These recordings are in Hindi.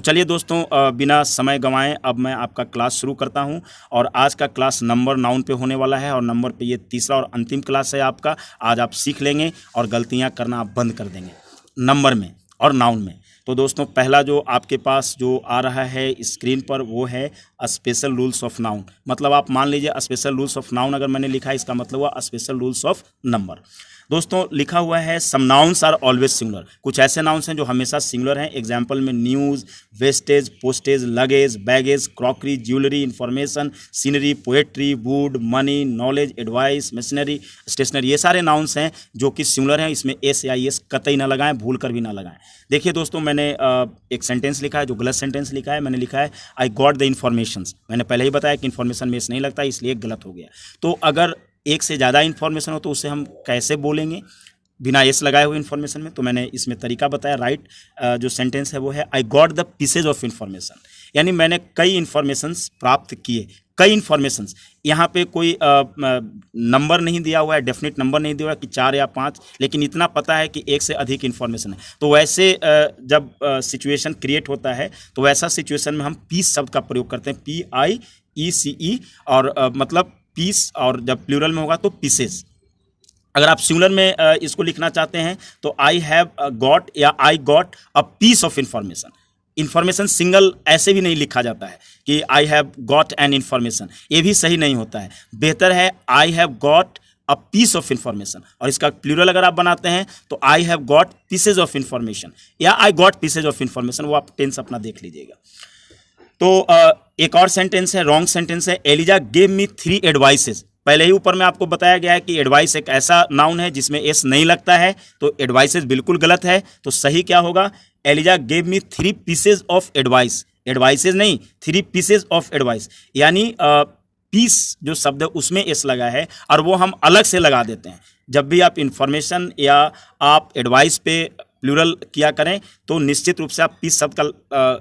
चलिए दोस्तों, बिना समय गंवाए अब मैं आपका क्लास शुरू करता हूं। और आज का क्लास नंबर नाउन पे होने वाला है और नंबर पे ये तीसरा और अंतिम क्लास है आपका। आज आप सीख लेंगे और गलतियां करना आप बंद कर देंगे नंबर में और नाउन में। तो दोस्तों, पहला जो आपके पास जो आ रहा है स्क्रीन पर वो है स्पेशल रूल्स ऑफ नाउन। मतलब आप मान लीजिए स्पेशल रूल्स ऑफ नाउन अगर मैंने लिखा है, इसका मतलब हुआ स्पेशल रूल्स ऑफ नंबर। दोस्तों, लिखा हुआ है some nouns are always singular. कुछ ऐसे नाउन्स हैं जो हमेशा सिंगुलर हैं। एग्जाम्पल में news, wastage, postage, luggage, baggage, crockery, jewellery, information, scenery, poetry, wood, money, knowledge, advice, machinery, stationery. ये सारे नाउन्स हैं जो कि सिंगुलर हैं। इसमें एस या एस कतई ना लगाएं, भूल कर भी ना लगाएं। देखिए दोस्तों, मैंने एक सेंटेंस लिखा है जो गलत सेंटेंस लिखा है। मैंने लिखा है आई गॉट द इन्फॉर्मेशंस। मैंने पहले ही बताया कि इन्फॉर्मेशन में एस नहीं लगता, इसलिए गलत हो गया। तो अगर एक से ज़्यादा इन्फॉर्मेशन हो तो उसे हम कैसे बोलेंगे बिना एस लगाए हुए इन्फॉर्मेशन में? तो मैंने इसमें तरीका बताया। राइट जो सेंटेंस है वो है I got the pieces of information. यानी मैंने कई इन्फॉर्मेशंस प्राप्त किए, कई इन्फॉर्मेशंस। यहाँ पे कोई नंबर नहीं दिया हुआ है, डेफिनेट नंबर नहीं दिया हुआ है कि 4 या 5, लेकिन इतना पता है कि एक से अधिक इन्फॉर्मेशन है। तो वैसे जब सिचुएशन क्रिएट होता है तो वैसा सिचुएशन में हम पीस शब्द का प्रयोग करते हैं, PIECE। और मतलब पीस, और जब प्लूरल में होगा तो पीसेस। अगर आप सिंगुलर में इसको लिखना चाहते हैं तो आई हैव गॉट या I got a piece of information. Information single ऐसे भी नहीं लिखा जाता है कि I have got an information, ये भी सही नहीं होता है। बेहतर है I have got a piece of information. और इसका प्लूरल अगर आप बनाते हैं तो I have got pieces of information या I got pieces of information. वो आप टेंस अपना देख लीजिएगा। तो एक और सेंटेंस है, रॉन्ग सेंटेंस है। Eliza gave me 3 advices. पहले ही ऊपर में आपको बताया गया है कि एडवाइस एक ऐसा नाउन है जिसमें एस नहीं लगता है, तो एडवाइसेस बिल्कुल गलत है। तो सही क्या होगा? Eliza gave me 3 pieces of advice. Advices नहीं, 3 पीसेज ऑफ एडवाइस। यानी पीस जो शब्द है उसमें एस लगा है और वो हम अलग से लगा देते हैं। जब भी आप इंफॉर्मेशन या आप एडवाइस पे प्लूरल किया करें तो निश्चित रूप से आप पीस शब्द का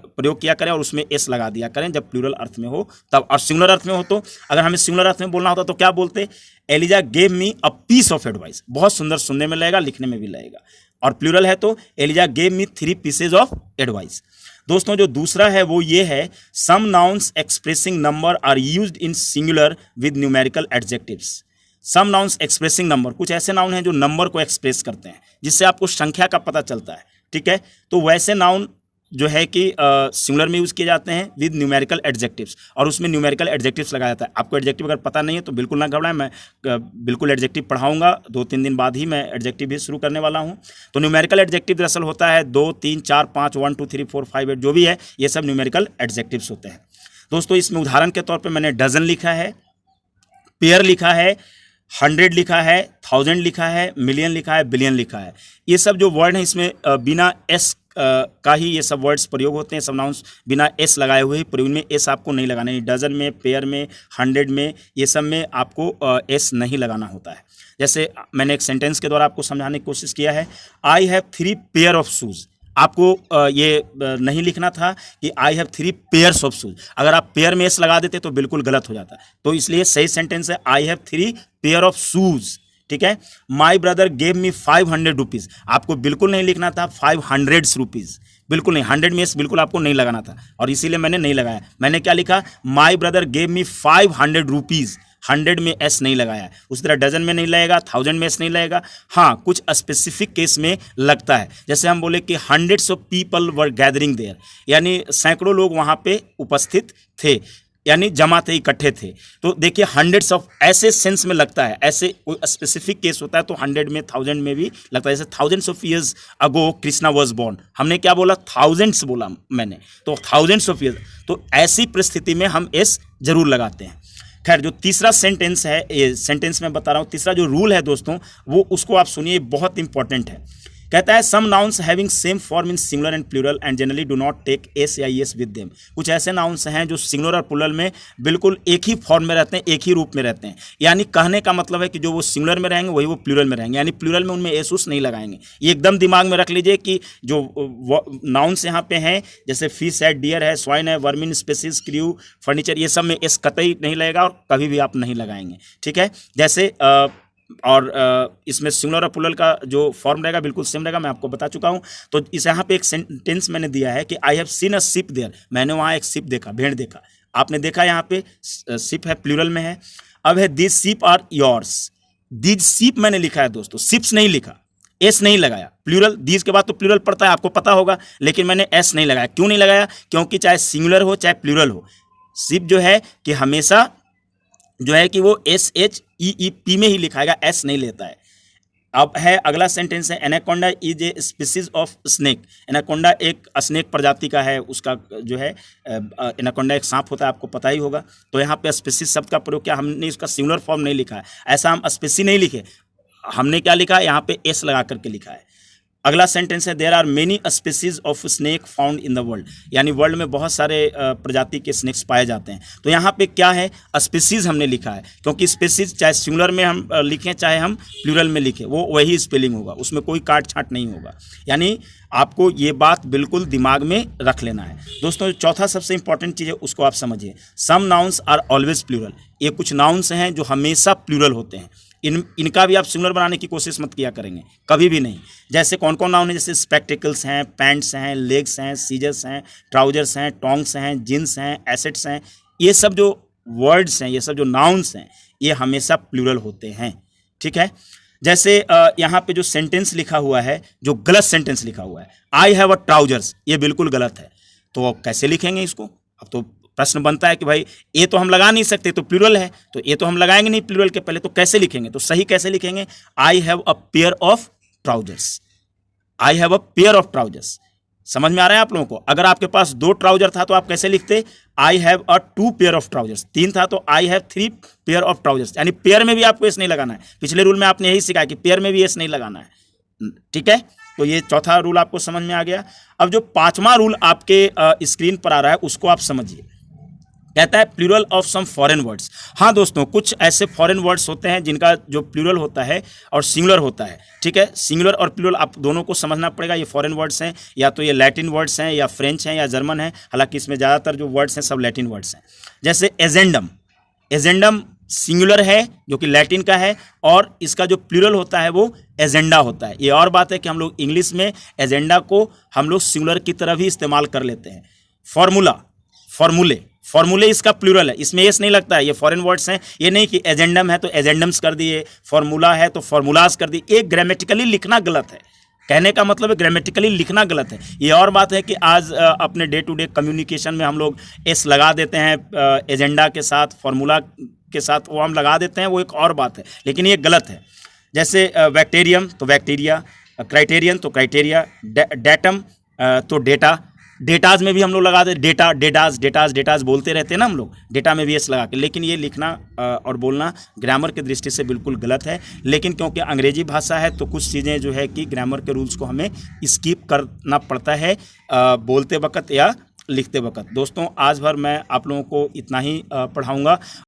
प्रयोग किया करें और उसमें एस लगा दिया करें जब प्लूरल अर्थ में हो तब। और सिंगुलर अर्थ में हो तो, अगर हमें सिंगुलर अर्थ में बोलना होता तो क्या बोलते? Eliza gave me a piece of advice. बहुत सुंदर सुनने में लगेगा, लिखने में भी लगेगा। और प्लूरल है तो Eliza gave me 3 pieces of advice. दोस्तों, जो दूसरा है वो ये है some nouns expressing number are used in singular with numerical adjectives. Some nouns expressing number, कुछ ऐसे नाउन हैं जो नंबर को एक्सप्रेस करते हैं जिससे आपको संख्या का पता चलता है। ठीक है, तो वैसे नाउन जो है कि सिंगुलर में यूज़ किए जाते हैं विद न्यूमेरिकल एडजेक्टिव्स, और उसमें न्यूमेरिकल एडजेक्टिव्स लगाया जाता है। आपको एडजेक्टिव अगर पता नहीं है तो बिल्कुल ना घबराएं, मैं बिल्कुल एडजेक्टिव पढ़ाऊंगा। 2-3 दिन बाद ही मैं एडजेक्टिव भी शुरू करने वाला हूं। तो न्यूमेरिकल एडजेक्टिव दरअसल होता है 2, 3, 4, 5, 1, 2, 3, 4, 5, 8 जो भी है, ये सब न्यूमेरिकल एडजेक्टिव्स होते हैं। दोस्तों, इसमें उदाहरण के तौर पर मैंने डजन लिखा है, पेयर लिखा है, 100 लिखा है, 1000 लिखा है, मिलियन लिखा है, बिलियन लिखा है। ये सब जो वर्ड हैं इसमें बिना एस का ही ये सब वर्ड्स प्रयोग होते हैं। सब नाउन्स बिना एस लगाए हुए ही प्रयोग में एस आपको नहीं लगाना है। डजन में, पेयर में, 100 में, ये सब में आपको एस नहीं लगाना होता है। जैसे मैंने एक सेंटेंस के द्वारा आपको समझाने की कोशिश किया है, I have 3 pair of shoes. आपको ये नहीं लिखना था कि I have 3 pairs of shoes. अगर आप पेयर में एस लगा देते तो बिल्कुल गलत हो जाता। तो इसलिए सही सेंटेंस है I have 3 pair of shoes. ठीक है, my brother gave me 500 rupees. आपको बिल्कुल नहीं लिखना था 500 रुपीज़, बिल्कुल नहीं। 100 में एस बिल्कुल आपको नहीं लगाना था और इसीलिए मैंने नहीं लगाया। मैंने क्या लिखा? My brother gave me 500 rupees. 100 में एस नहीं लगाया है। उसी तरह डजन में नहीं लगेगा, 1000 में एस नहीं लगेगा। हाँ, कुछ स्पेसिफिक केस में लगता है। जैसे हम बोले कि hundreds of people were gathering there, यानी सैकड़ों लोग वहाँ पे उपस्थित थे, यानी जमा थे, इकट्ठे थे। तो देखिए हंड्रेड्स ऑफ ऐसे सेंस में लगता है। ऐसे कोई स्पेसिफिक केस होता है तो 100 में, 1000 में भी लगता है। जैसे thousands of years ago Krishna was born, हमने क्या बोला? थाउजेंड्स बोला मैंने, तो थाउजेंड्स ऑफ ईयर्स। तो ऐसी परिस्थिति में हम एस जरूर लगाते हैं। खैर, जो तीसरा सेंटेंस है, ये सेंटेंस में बता रहा हूँ, तीसरा जो रूल है दोस्तों वो उसको आप सुनिए, बहुत इंपॉर्टेंट है। कहता है some nouns having same form in singular and plural and generally do not take s या एस विद देम। कुछ ऐसे नाउन्स हैं जो सिंगुलर और प्लूरल में बिल्कुल एक ही फॉर्म में रहते हैं, एक ही रूप में रहते हैं। यानी कहने का मतलब है कि जो वो सिंगुलर में रहेंगे वही वो प्लूरल में रहेंगे, यानी प्लूरल में उनमें एस उस नहीं लगाएंगे। ये एकदम दिमाग में रख लीजिए कि जो नाउन्स यहाँ पे हैं, जैसे फिश है, डियर है, स्वाइन है, वर्मिन, स्पेसीज, क्रू, फर्नीचर, ये सब में एस कतई नहीं लगेगा और कभी भी आप नहीं लगाएंगे। ठीक है, जैसे और इसमें सिंगुलर और प्लूरल का जो फॉर्म रहेगा बिल्कुल सेम रहेगा, मैं आपको बता चुका हूँ। तो इस यहाँ पे एक सेंटेंस मैंने दिया है कि I have seen a ship there, मैंने वहाँ एक शिप देखा, भेड़ देखा। आपने देखा यहाँ पे शिप है, प्लूरल में है। अब है this ship are yours, these ship मैंने लिखा है दोस्तों, शिप्स नहीं लिखा, एस नहीं लगाया। प्लूरल दीज के बाद तो प्लूरल पड़ता है, आपको पता होगा, लेकिन मैंने एस नहीं लगाया। क्यों नहीं लगाया? क्योंकि चाहे सिंगुलर हो चाहे प्लूरल हो, शिप जो है कि हमेशा जो है कि वो SHEEP में ही लिखाएगा, एस नहीं लेता है। अब है अगला सेंटेंस है anaconda is a species of snake. Anaconda एक स्नेक प्रजाति का है, उसका जो है एनाकोंडा एक सांप होता है, आपको पता ही होगा। तो यहाँ पे स्पीसीज शब्द का प्रयोग किया, हमने इसका सिंगुलर फॉर्म नहीं लिखा है, ऐसा हम स्पीसी नहीं लिखे, हमने क्या लिखा है यहाँ पे एस लगा करके लिखा है। अगला सेंटेंस है there are many species of snake found in the world, यानी वर्ल्ड में बहुत सारे प्रजाति के स्नेक्स पाए जाते हैं। तो यहाँ पे क्या है, स्पीसीज हमने लिखा है, क्योंकि स्पीसीज चाहे सिंगुलर में हम लिखें चाहे हम प्लूरल में लिखें, वो वही स्पेलिंग होगा, उसमें कोई काट छाट नहीं होगा। यानी आपको ये बात बिल्कुल दिमाग में रख लेना है। दोस्तों चौथा सबसे इंपॉर्टेंट चीज़ है, उसको आप समझिए। Some nouns are always plural, ये कुछ नाउन्स हैं जो हमेशा प्लूरल होते हैं। इनका भी आप सिंगुलर बनाने की कोशिश मत किया करेंगे, कभी भी नहीं। जैसे कौन कौन नाउन है, जैसे स्पेक्टिकल्स हैं, पैंट्स हैं, लेग्स हैं, सीजर्स हैं, ट्राउजर्स हैं, टोंग्स हैं, जींस हैं, एसेट्स हैं, ये सब जो वर्ड्स हैं, ये सब जो नाउन्स हैं, ये हमेशा प्लूरल होते हैं, ठीक है। जैसे यहाँ पे जो सेंटेंस लिखा हुआ है, जो गलत सेंटेंस लिखा हुआ है, आई हैव अ ट्राउजर्स, ये बिल्कुल गलत है। तो कैसे लिखेंगे इसको? अब तो प्रश्न बनता है कि भाई ये तो हम लगा नहीं सकते, तो प्लूरल है, तो ये तो हम लगाएंगे नहीं प्लूरल के पहले, तो कैसे लिखेंगे? तो सही कैसे लिखेंगे? I have a pair of trousers, I have a pair of trousers. समझ में आ रहा है आप लोगों को? अगर आपके पास 2 ट्राउजर था तो आप कैसे लिखते? I have a 2 pair of trousers. 3 था तो I have 3 pair of trousers. यानी पेयर में भी आपको एस नहीं लगाना है, पिछले रूल में आपने यही सीखा कि पेयर में भी एस नहीं लगाना है, ठीक है। तो ये चौथा रूल आपको समझ में आ गया। अब जो 5वां रूल आपके स्क्रीन पर आ रहा है उसको आप समझिए। कहता है plural of some foreign words. हाँ दोस्तों, कुछ ऐसे फॉरेन वर्ड्स होते हैं जिनका जो प्लूरल होता है और सिंगुलर होता है, ठीक है। सिंगुलर और प्लूरल आप दोनों को समझना पड़ेगा। ये फॉरेन वर्ड्स हैं, या तो ये लैटिन वर्ड्स हैं, या फ्रेंच हैं, या जर्मन है। हालांकि इसमें ज़्यादातर जो वर्ड्स हैं सब लैटिन वर्ड्स हैं। जैसे एजेंडम, एजेंडम सिंगुलर है जो कि लैटिन का है, और इसका जो प्लूरल होता है वो एजेंडा होता है। ये और बात है कि हम लोग इंग्लिश में एजेंडा को हम लोग सिंगुलर की तरह भी इस्तेमाल कर लेते हैं। फॉर्मूला, फॉर्मूले, फॉर्मूले इसका प्लूरल है, इसमें एस नहीं लगता है। ये फॉरेन वर्ड्स हैं, ये नहीं कि एजेंडम है तो एजेंडम्स कर दिए, फॉर्मूला है तो फॉर्मूलाज कर दिए। एक ग्रामेटिकली लिखना गलत है, कहने का मतलब है ग्रामेटिकली लिखना गलत है। ये और बात है कि आज अपने डे टू डे कम्युनिकेशन में हम लोग एस लगा देते हैं एजेंडा के साथ, फॉर्मूला के साथ, वो हम लगा देते हैं, वो एक और बात है, लेकिन ये गलत है। जैसे बैक्टीरियम तो बैक्टीरिया, क्राइटेरियन तो क्राइटेरिया, डेटम तो डेटा, डेटाज में भी हम लोग लगा दे डेटा, डेटाज, डेटाज, डेटाज बोलते रहते हैं ना हम लोग, डेटा में भी एस लगा के। लेकिन ये लिखना और बोलना ग्रामर की दृष्टि से बिल्कुल गलत है। लेकिन क्योंकि अंग्रेजी भाषा है तो कुछ चीज़ें जो है कि ग्रामर के रूल्स को हमें स्किप करना पड़ता है बोलते वक्त या लिखते वक्त। दोस्तों आज भर मैं आप लोगों को इतना ही पढ़ाऊँगा।